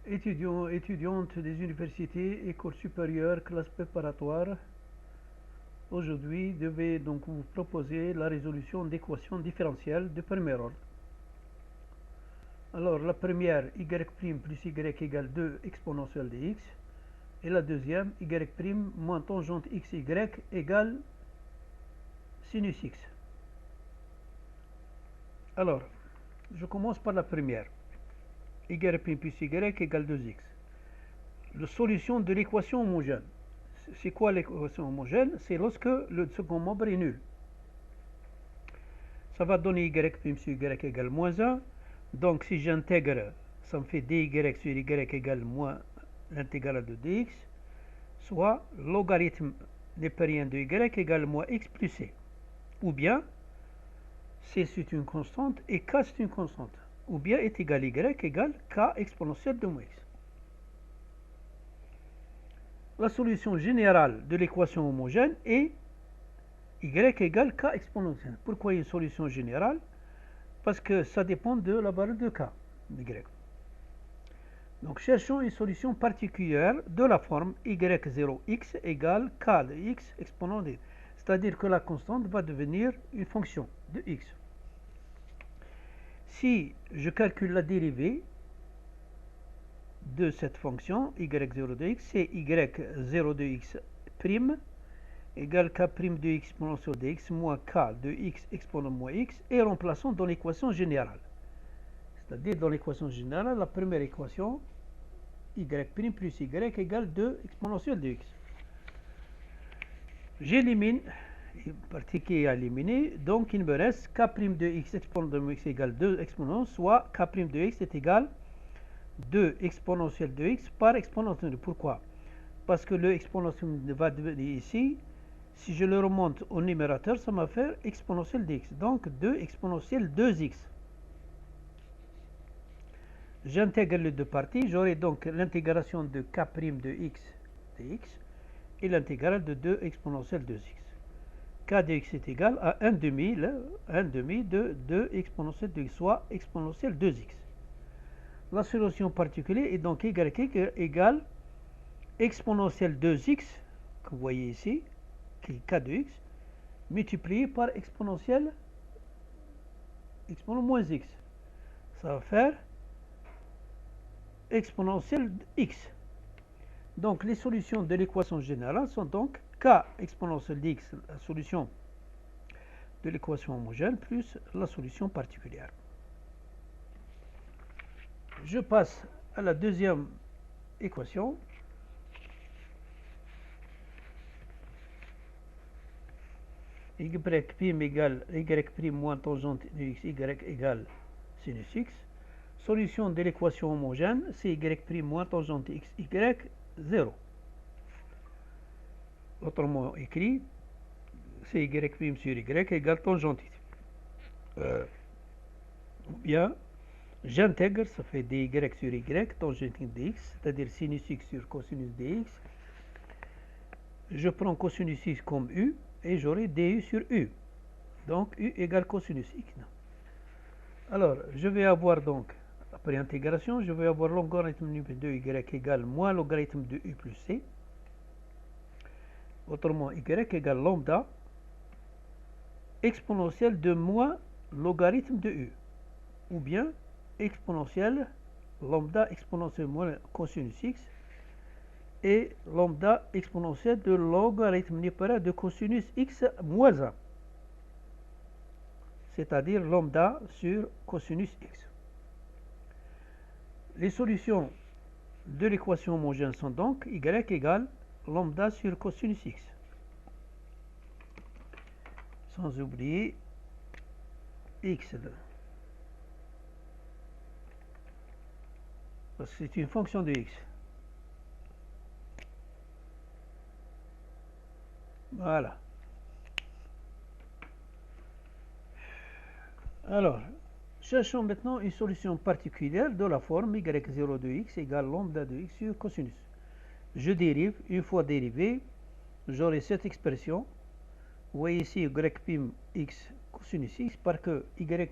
Étudiants, étudiantes des universités, écoles supérieures, classes préparatoires, aujourd'hui, je vais donc vous proposer la résolution d'équations différentielles de premier ordre. Alors, la première, y' plus y égale 2 exponentielle de x. Et la deuxième, y' moins tangente xy égale sinus x. Alors, je commence par la première. Y' plus y égale 2x. La solution de l'équation homogène. C'est quoi l'équation homogène? C'est lorsque le second membre est nul. Ça va donner y' plus y égale moins 1. Donc si j'intègre, ça me fait dy sur y égale moins l'intégrale de dx, soit logarithme népérien de y égale moins x plus c. Ou bien, c c'est une constante et k c'est une constante. Ou bien est égal y égale k exponentielle de moins x. La solution générale de l'équation homogène est y égale k exponentielle. Pourquoi une solution générale? Parce que ça dépend de la valeur de k, y. Donc cherchons une solution particulière de la forme y0x égale k de x exponent de. C'est-à-dire que la constante va devenir une fonction de x. Si je calcule la dérivée de cette fonction y0 de x, c'est y0 de x prime égale k prime de x exponentielle de x moins k de x exponent moins x, et remplaçons dans l'équation générale. C'est-à-dire dans l'équation générale, la première équation, y' plus y égale 2 exponentielle de x. J'élimine, une partie qui est éliminée, donc il me reste k' de x exponent de x égale 2 exponent, soit k' de x est égal 2 exponentielle de x par exponentielle de. Pourquoi? Parce que le exponentielle va devenir ici, si je le remonte au numérateur, ça va faire exponentielle de x. Donc 2 exponentielle 2x. J'intègre les deux parties, j'aurai donc l'intégration de k' de x dx et l'intégrale de 2 exponentielle 2x. K de x est égal à 1 demi de 2 exponentielle de x, soit exponentielle 2x. La solution particulière est donc y égale exponentielle 2x, que vous voyez ici, qui est k de x, multiplié par exponentielle moins x. Ça va faire exponentielle x. Donc les solutions de l'équation générale sont donc k exponentielle dx, la solution de l'équation homogène, plus la solution particulière. Je passe à la deuxième équation. Y' égale y' moins tangente de x, y égale sinus x. Solution de l'équation homogène, c'est y' moins tangente x, y 0. Autrement écrit, c'est y' sur y égale tangente x. Ou bien, j'intègre, ça fait dy sur y, tangente dx, c'est-à-dire sinus x sur cosinus dx. Je prends cosinus x comme u, et j'aurai du sur u. Donc u égale cosinus x. Alors, je vais avoir donc, après intégration, je vais avoir logarithme de y égale moins logarithme de u plus c. Autrement, y égale lambda exponentielle de moins logarithme de u. Ou bien exponentielle lambda exponentielle moins cosinus x et lambda exponentielle de logarithme népérien de cosinus x moins 1. C'est-à-dire lambda sur cosinus x. Les solutions de l'équation homogène sont donc y égale lambda sur cosinus x. Sans oublier x. Parce que c'est une fonction de x. Voilà. Alors, cherchons maintenant une solution particulière de la forme y0 de x égale lambda de x sur cosinus. Je dérive, une fois dérivé, j'aurai cette expression. Vous voyez ici y' x cosinus x, parce que y',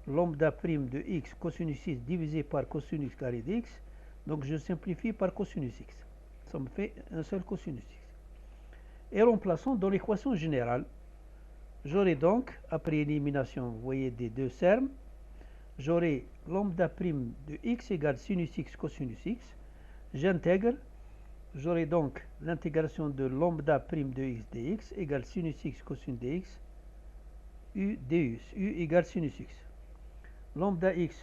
lambda prime de x cosinus x divisé par cosinus carré de x. Donc je simplifie par cosinus x. Ça me fait un seul cosinus x. Et remplaçons dans l'équation générale. J'aurai donc, après élimination, vous voyez, des deux termes, j'aurai lambda prime de x égale sinus x cosinus x. J'intègre, j'aurai donc l'intégration de lambda prime de x dx égale sinus x cosinus dx u du, u égale sinus x. Lambda x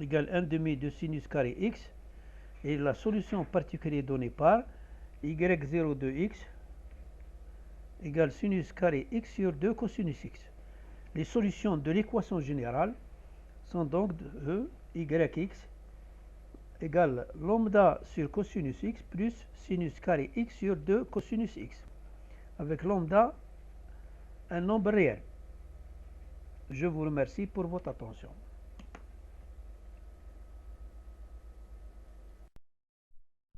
égale 1 demi de sinus carré x, et la solution particulière donnée par y0 de x égale sinus carré x sur 2 cosinus x. Les solutions de l'équation générale sont donc de yx égale lambda sur cosinus x plus sinus carré x sur 2 cosinus x, avec lambda un nombre réel. Je vous remercie pour votre attention.